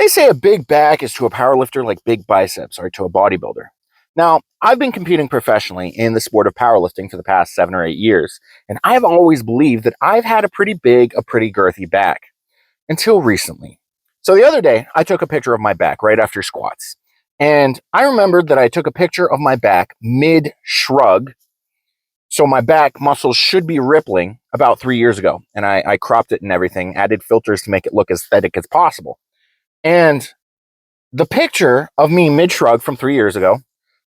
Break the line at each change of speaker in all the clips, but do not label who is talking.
They say a big back is to a powerlifter like big biceps are to a bodybuilder. Now, I've been competing professionally in the sport of powerlifting for the past 7 or 8 years, and I've always believed that I've had a pretty big, a pretty girthy back, until recently. So the other day, I took a picture of my back right after squats, and I remembered that I took a picture of my back mid-shrug, so my back muscles should be rippling about 3 years ago, and I cropped it and everything, added filters to make it look as aesthetic as possible. And the picture of me mid-shrug from 3 years ago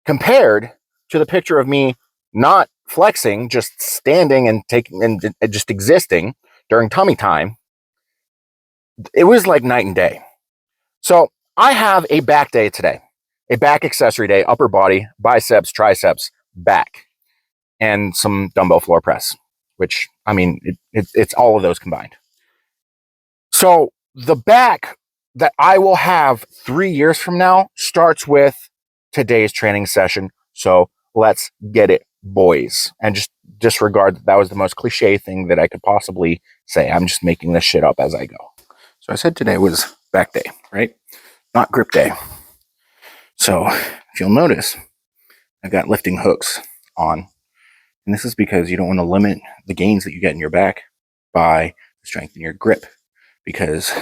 compared to the picture of me not flexing, just standing and taking and just existing during tummy time, it was like night and day. So I have a back day today, a back accessory day, upper body, biceps, triceps, back, and some dumbbell floor press, which, I mean, it's all of those combined. So the back that I will have 3 years from now starts with today's training session. So let's get it, boys. And just disregard that was the most cliche thing that I could possibly say. I'm just making this shit up as I go. So I said today was back day, right? Not grip day. So if you'll notice, I've got lifting hooks on. And this is because you don't want to limit the gains that you get in your back by strengthening your grip, because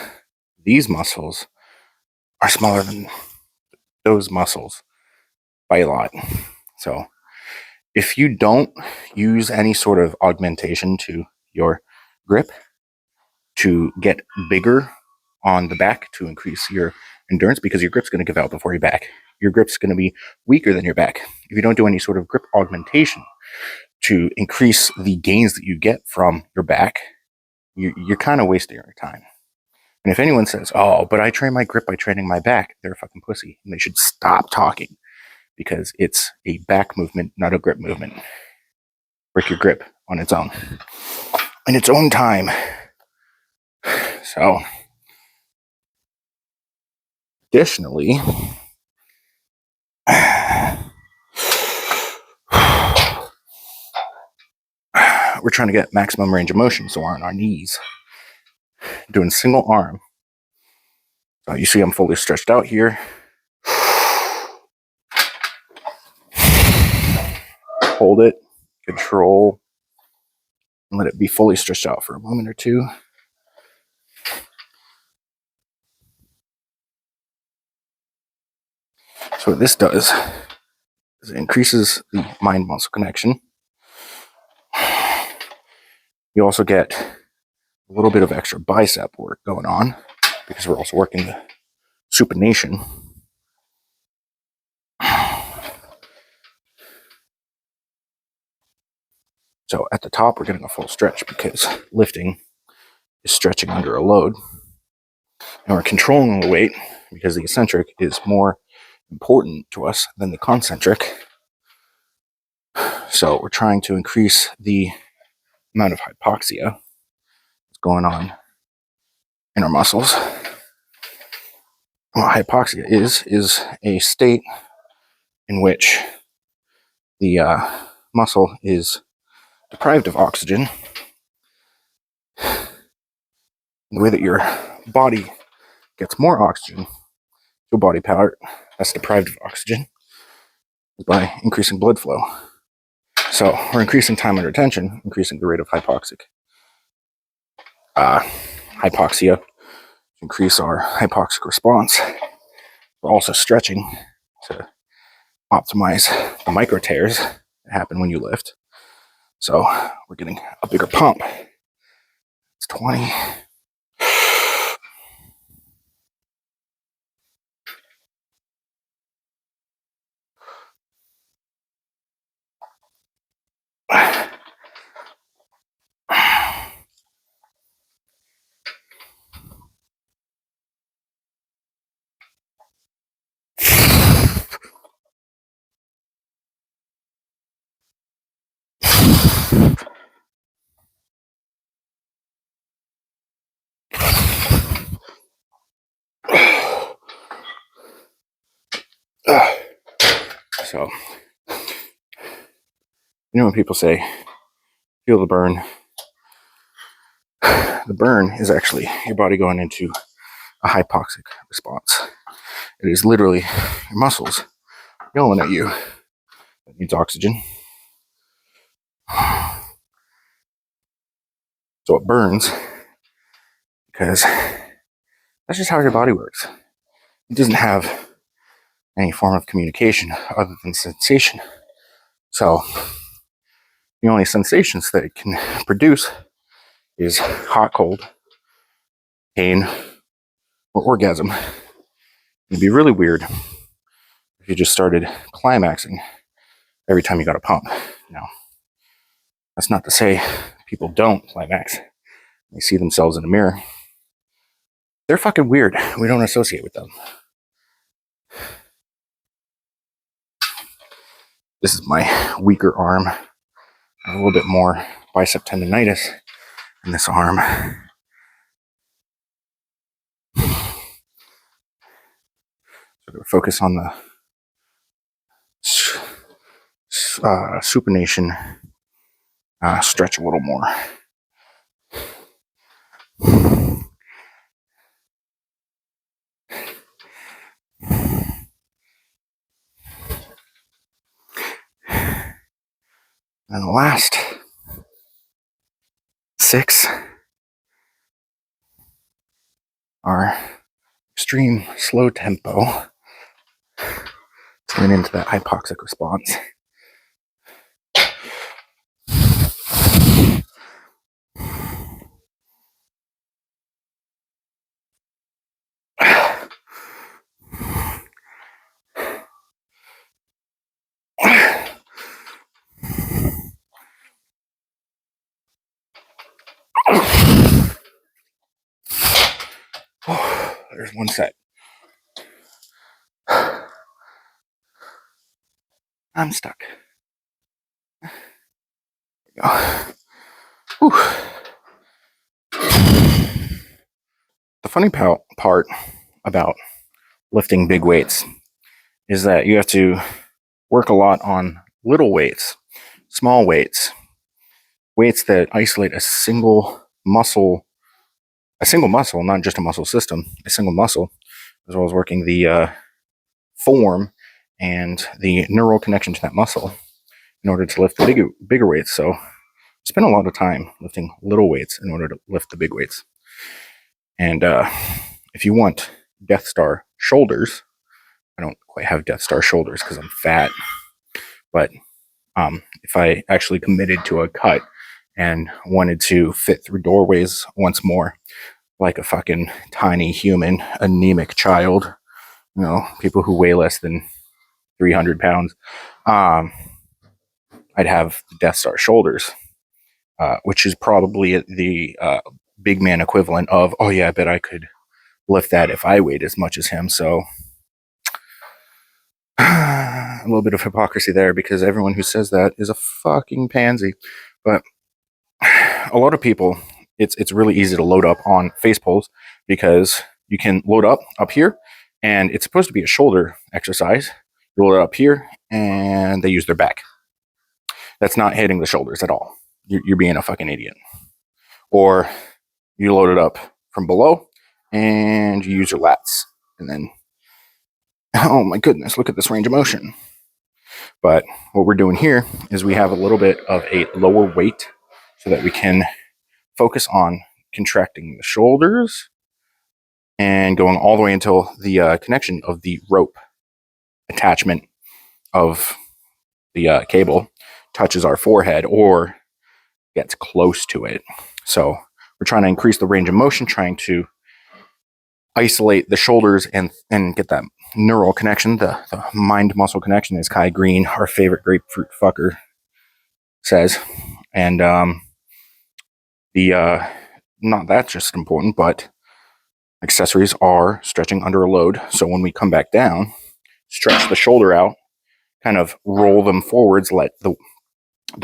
these muscles are smaller than those muscles by a lot. So if you don't use any sort of augmentation to your grip to get bigger on the back to increase your endurance, because your grip's going to give out before your back. Your grip's going to be weaker than your back. If you don't do any sort of grip augmentation to increase the gains that you get from your back, you're kind of wasting your time. And if anyone says, oh, but I train my grip by training my back, they're a fucking pussy. And they should stop talking, because it's a back movement, not a grip movement. Work your grip on its own, in its own time. So, additionally, we're trying to get maximum range of motion, so we're on our knees, doing single arm. So you see I'm fully stretched out here. Hold it, control, and let it be fully stretched out for a moment or two. So what this does is it increases the mind-muscle connection. You also get a little bit of extra bicep work going on, because we're also working the supination. So at the top, we're getting a full stretch, because lifting is stretching under a load. And we're controlling the weight, because the eccentric is more important to us than the concentric. So we're trying to increase the amount of hypoxia that's going on in our muscles. What hypoxia is a state in which the muscle is deprived of oxygen. The way that your body gets more oxygen to a body part that's deprived of oxygen is by increasing blood flow. So we're increasing time under tension, increasing the rate of hypoxia, increase our hypoxic response. We're also stretching to optimize the micro tears that happen when you lift. So we're getting a bigger pump. It's 20. So, you know when people say, feel the burn is actually your body going into a hypoxic response. It is literally your muscles yelling at you. It needs oxygen. So it burns because that's just how your body works. It doesn't have any form of communication other than sensation. So the only sensations that it can produce is hot, cold, pain, or orgasm. It'd be really weird if you just started climaxing every time you got a pump. Now, that's not to say people don't climax. They see themselves in a mirror. They're fucking weird. We don't associate with them. This is my weaker arm. I have a little bit more bicep tendonitis in this arm. So to focus on the supination, stretch a little more. And the last 6 are extreme slow tempo. Turn into that hypoxic response. There's one set. I'm stuck. There we go. Whew. The funny part about lifting big weights is that you have to work a lot on little weights, small weights, weights that isolate a single muscle, not just a muscle system, a single muscle, as well as working the form and the neural connection to that muscle in order to lift the bigger weights. So I spend a lot of time lifting little weights in order to lift the big weights. And if you want Deathstar shoulders, I don't quite have Deathstar shoulders because I'm fat, but if I actually committed to a cut and wanted to fit through doorways once more, like a fucking tiny human, anemic child, people who weigh less than 300 pounds, I'd have the Deathstar shoulders, which is probably the big man equivalent of, oh yeah, I bet I could lift that if I weighed as much as him. So a little bit of hypocrisy there, because everyone who says that is a fucking pansy. But a lot of people, it's really easy to load up on face pulls because you can load up here, and it's supposed to be a shoulder exercise. You load it up here, and they use their back. That's not hitting the shoulders at all. You're being a fucking idiot. Or you load it up from below, and you use your lats, and then, oh my goodness, look at this range of motion. But what we're doing here is we have a little bit of a lower weight so that we can focus on contracting the shoulders and going all the way until the connection of the rope attachment of the cable touches our forehead or gets close to it. So we're trying to increase the range of motion, trying to isolate the shoulders and get that neural connection, the mind-muscle connection, as Kai Green, our favorite grapefruit fucker, says. And not that's just important, but accessories are stretching under a load. So when we come back down, stretch the shoulder out, kind of roll them forwards, let the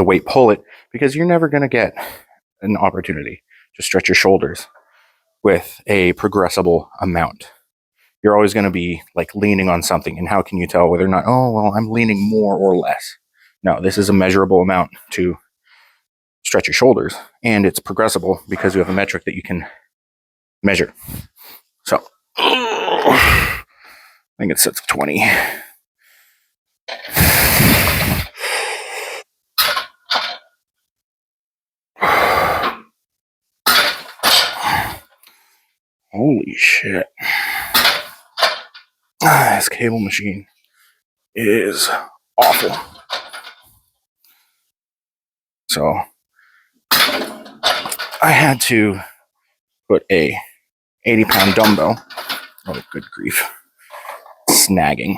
weight pull it, because you're never going to get an opportunity to stretch your shoulders with a progressible amount. You're always going to be like leaning on something. And how can you tell whether or not, oh, well, I'm leaning more or less? No, this is a measurable amount to stretch your shoulders, and it's progressible because you have a metric that you can measure. So I think it sets 20. Holy shit. This cable machine is awful. So I had to put a 80-pound dumbbell. Oh, good grief. Snagging.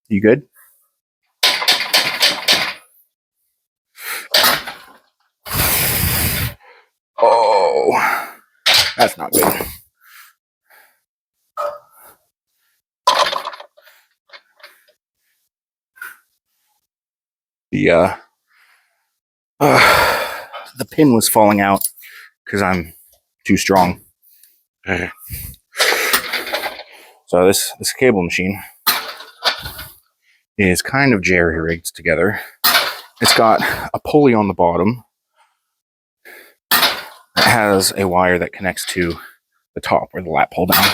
You good? Oh, that's not good. The pin was falling out because I'm too strong. So this cable machine is kind of jerry-rigged together. It's got a pulley on the bottom. It has a wire that connects to the top where the lat pull down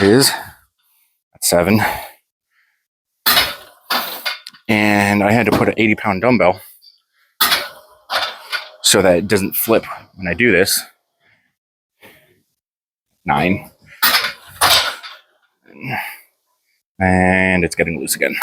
is at 7. And I had to put an 80-pound dumbbell so that it doesn't flip when I do this. 9. And it's getting loose again.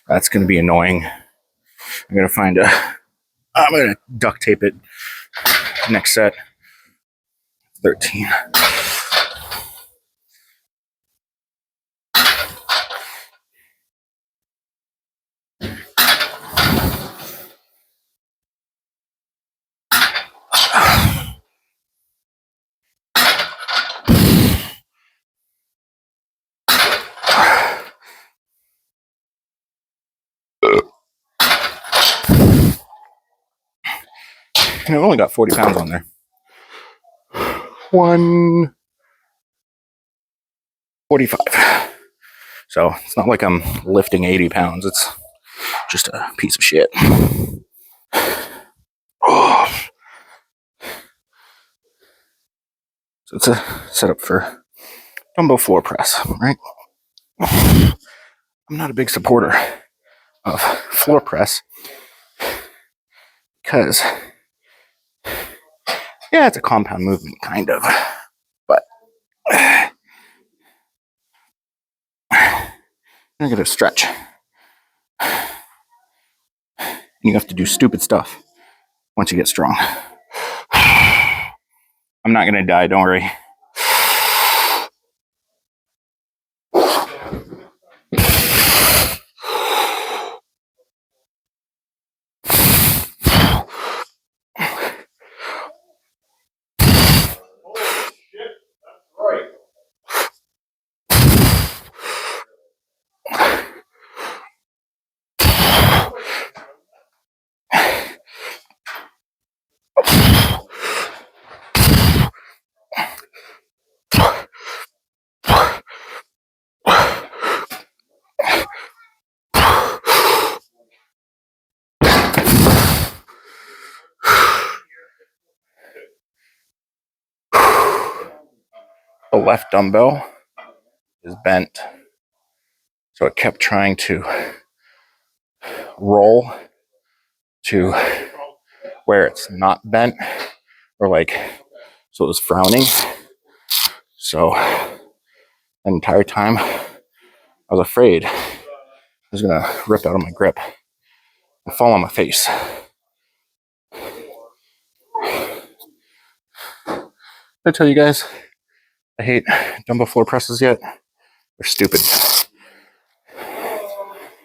That's going to be annoying. I'm going to duct tape it next set. 13. And I've only got 40 pounds on there. 145. So it's not like I'm lifting 80 pounds. It's just a piece of shit. Oh. So it's a setup for dumbbell floor press, right? I'm not a big supporter of floor press because, yeah, it's a compound movement, kind of. But you're going to stretch. And you have to do stupid stuff once you get strong. I'm not going to die, don't worry. The left dumbbell is bent, so it kept trying to roll to where it's not bent, or so it was frowning. So the entire time I was afraid I was gonna rip out of my grip and fall on my face. Did I tell you guys I hate dumbbell floor presses yet? They're stupid.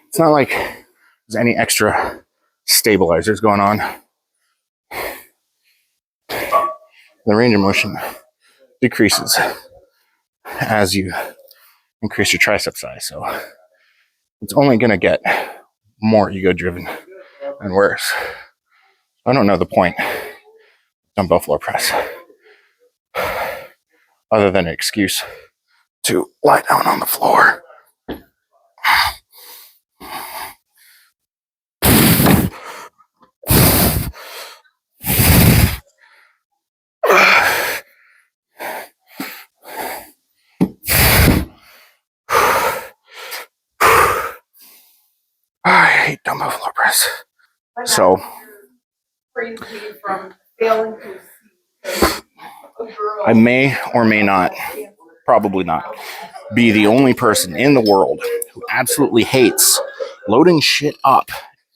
It's not like there's any extra stabilizers going on. The range of motion decreases as you increase your tricep size, so it's only going to get more ego driven and worse. I don't know the point. Dumbbell floor press. other than an excuse to lie down on the floor. I hate dumbbell floor press. So, I may or may not, probably not, be the only person in the world who absolutely hates loading shit up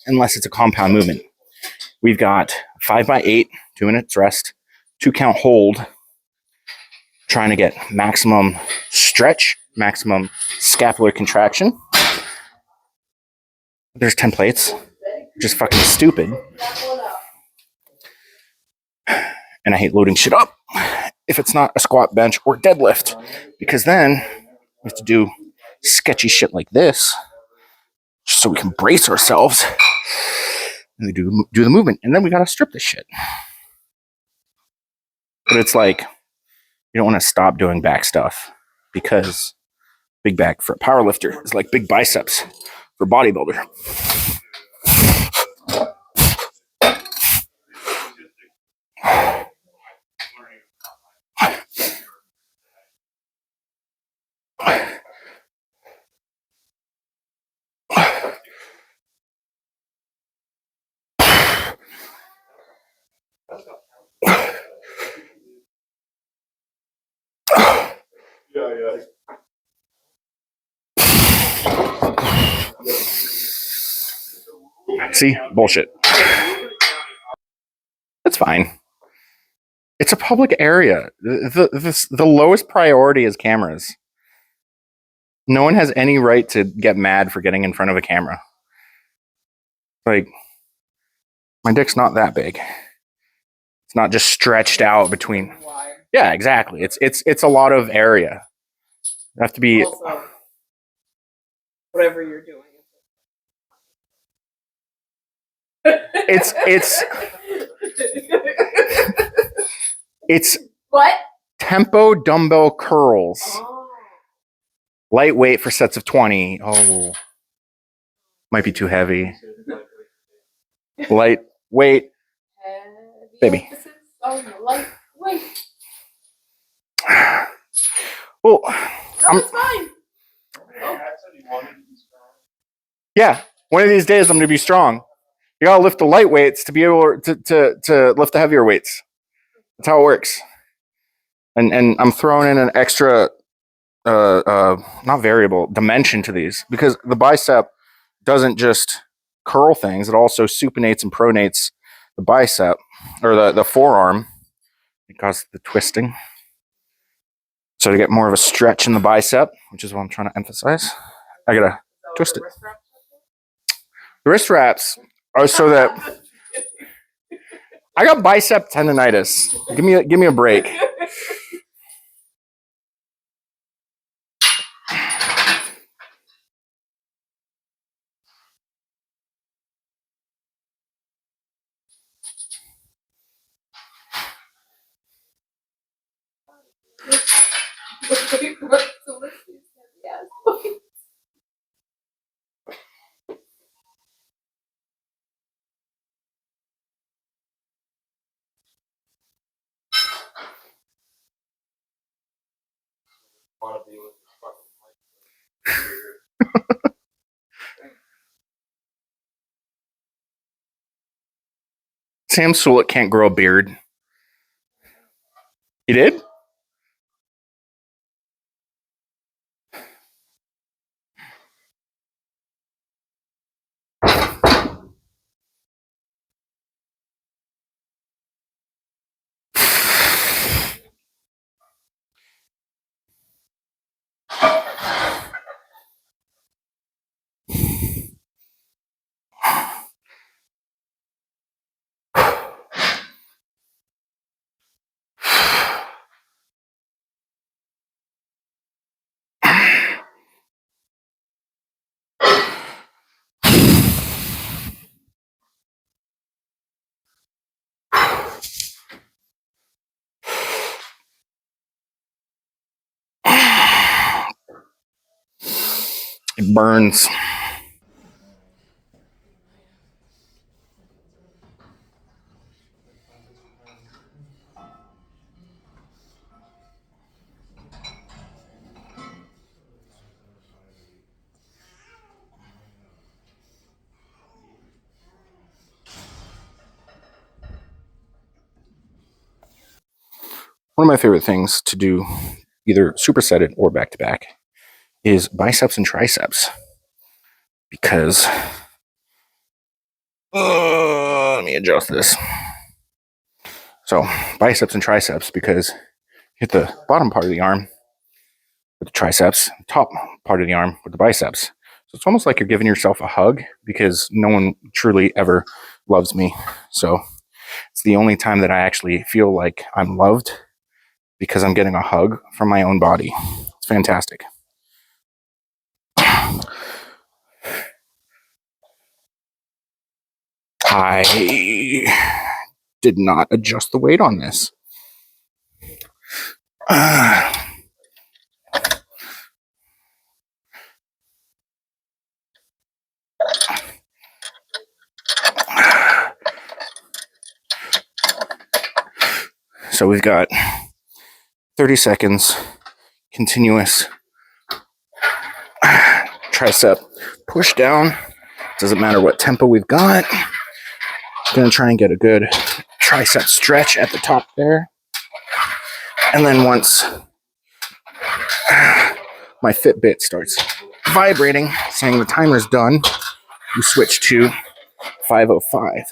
unless it's a compound movement. We've got 5x8, 2 minutes rest, 2 count hold, trying to get maximum stretch, maximum scapular contraction. There's 10 plates, which is fucking stupid. And I hate loading shit up if it's not a squat, bench, or deadlift, because then we have to do sketchy shit like this just so we can brace ourselves and we do the movement, and then we gotta strip this shit. But it's like, you don't want to stop doing back stuff, because big back for a powerlifter is like big biceps for a bodybuilder. See? Bullshit. That's fine. It's a public area. The lowest priority is cameras. No one has any right to get mad for getting in front of a camera. Like, my dick's not that big. It's not just stretched out between. Yeah, exactly. It's a lot of area. You have to be. Also,
whatever you're doing.
It's
what?
Tempo dumbbell curls. Oh. Lightweight for sets of 20. Oh. Might be too heavy. Lightweight. Baby.
Lightweight.
Well,
no, it's fine. Oh.
Yeah, one of these days I'm going to be strong. You gotta lift the light weights to be able to lift the heavier weights. That's how it works. And I'm throwing in an extra, not variable, dimension to these, because the bicep doesn't just curl things; it also supinates and pronates the bicep or the forearm. It causes the twisting. So to get more of a stretch in the bicep, which is what I'm trying to emphasize, I gotta twist it. The wrist wraps are so that I got bicep tendonitis. Give me a break. Sam Sulek can't grow a beard. He did? It burns. One of my favorite things to do, either supersetted or back to back, is biceps and triceps. Because, let me adjust this. So, biceps and triceps, because hit the bottom part of the arm with the triceps, top part of the arm with the biceps. So it's almost like you're giving yourself a hug, because no one truly ever loves me. So it's the only time that I actually feel like I'm loved, because I'm getting a hug from my own body. It's fantastic. I did not adjust the weight on this. So we've got 30 seconds continuous tricep push down. Doesn't matter what tempo we've got. Gonna try and get a good tricep stretch at the top there. And then once my Fitbit starts vibrating, saying the timer's done, we switch to 5:05.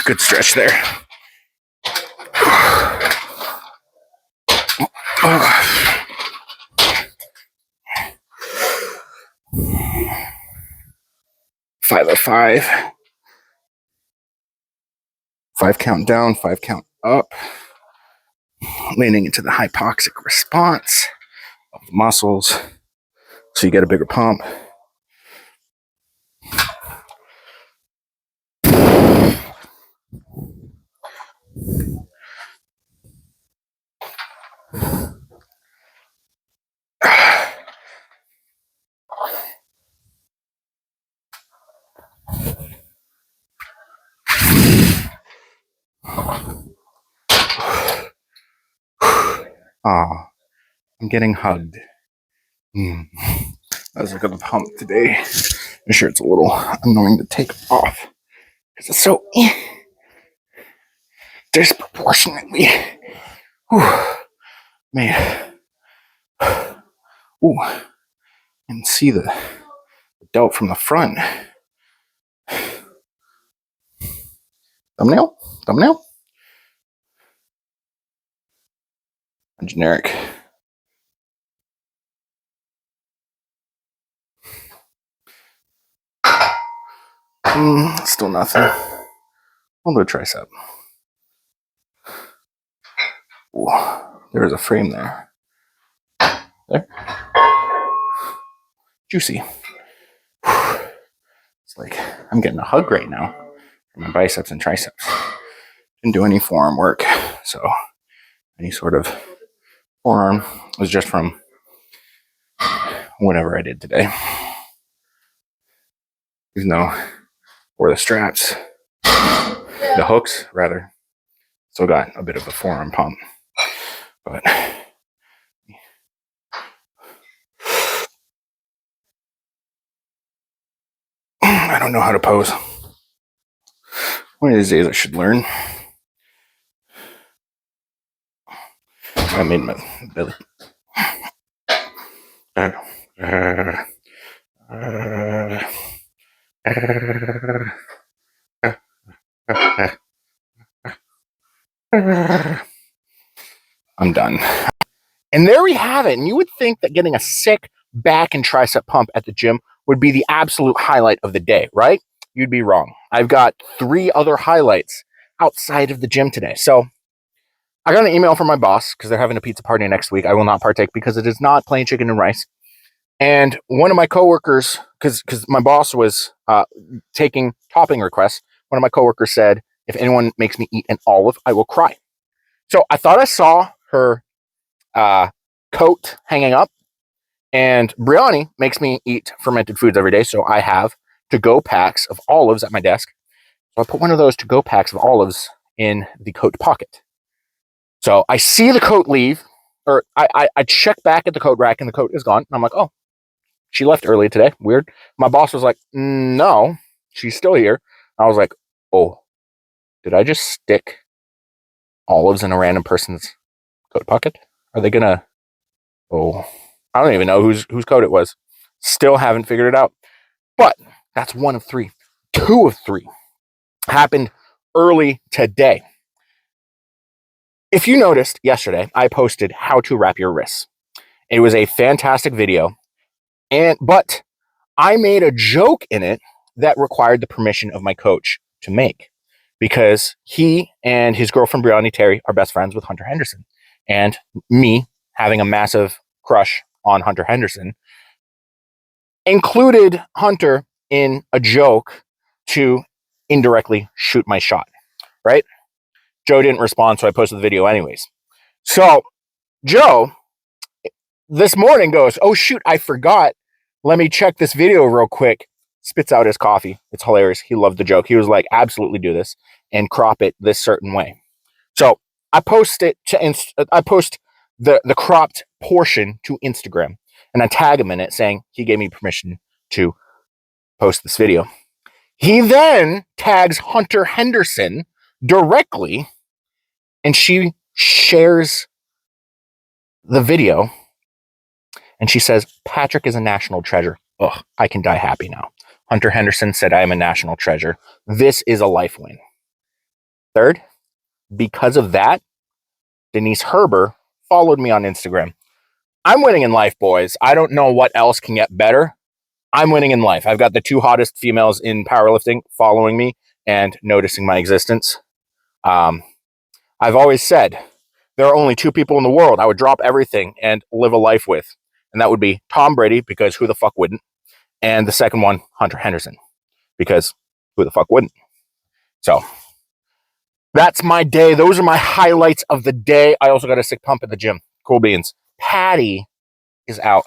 Good stretch there. 5:05. 5 count down, 5 count up. Leaning into the hypoxic response of the muscles, so you get a bigger pump. Ah, I'm getting hugged. That was a good pump today. I'm sure it's a little annoying to take off, because it's so disproportionately made. Ooh, and see the delt from the front. Thumbnail? Thumbnail? Generic. Still nothing. I'll do a tricep. Ooh, there's a frame there. There. Juicy. It's like I'm getting a hug right now from my biceps and triceps. Didn't do any forearm work, so any sort of forearm was just from whatever I did today. Even though, or the straps, the hooks rather, still got a bit of a forearm pump, but I don't know how to pose. One of these days I should learn. I made my belly. I'm done. And there we have it. And you would think that getting a sick back and tricep pump at the gym would be the absolute highlight of the day, right? You'd be wrong. I've got 3 other highlights outside of the gym today. So I got an email from my boss, because they're having a pizza party next week. I will not partake, because it is not plain chicken and rice. And one of my coworkers, because my boss was taking topping requests, one of my coworkers said, if anyone makes me eat an olive, I will cry. So I thought I saw her coat hanging up, And Brianni makes me eat fermented foods every day, so I have to-go packs of olives at my desk. So I put one of those to-go packs of olives in the coat pocket. So I see the coat leave, or I check back at the coat rack and the coat is gone. And I'm like, oh, she left early today. Weird. My boss was like, no, she's still here. I was like, oh, did I just stick olives in a random person's coat pocket? Are they gonna? Oh, I don't even know whose coat it was. Still haven't figured it out. But that's one of three. Two of three happened early today. If you noticed yesterday, I posted how to wrap your wrists. It was a fantastic video, but I made a joke in it that required the permission of my coach to make, because he and his girlfriend Brianni Terry are best friends with Hunter Henderson, and me having a massive crush on Hunter Henderson included Hunter in a joke to indirectly shoot my shot, right? Joe didn't respond, so I posted the video anyways. So Joe this morning goes, oh shoot, I forgot. Let me check this video real quick. Spits out his coffee. It's hilarious. He loved the joke. He was like, absolutely do this and crop it this certain way. So I post it to I post the cropped portion to Instagram, and I tag him in it saying he gave me permission to post this video. He then tags Hunter Henderson directly, and she shares the video, and she says, Patrick is a national treasure. Ugh, I can die happy now. Hunter Henderson said I am a national treasure. This is a life win. Third, because of that, Denise Herber followed me on Instagram. I'm winning in life, boys. I don't know what else can get better. I'm winning in life. I've got the two hottest females in powerlifting following me and noticing my existence. I've always said there are only two people in the world I would drop everything and live a life with, and that would be Tom Brady, because who the fuck wouldn't? And the second one, Hunter Henderson, because who the fuck wouldn't? So that's my day. Those are my highlights of the day. I also got a sick pump at the gym. Cool beans. Patty is out.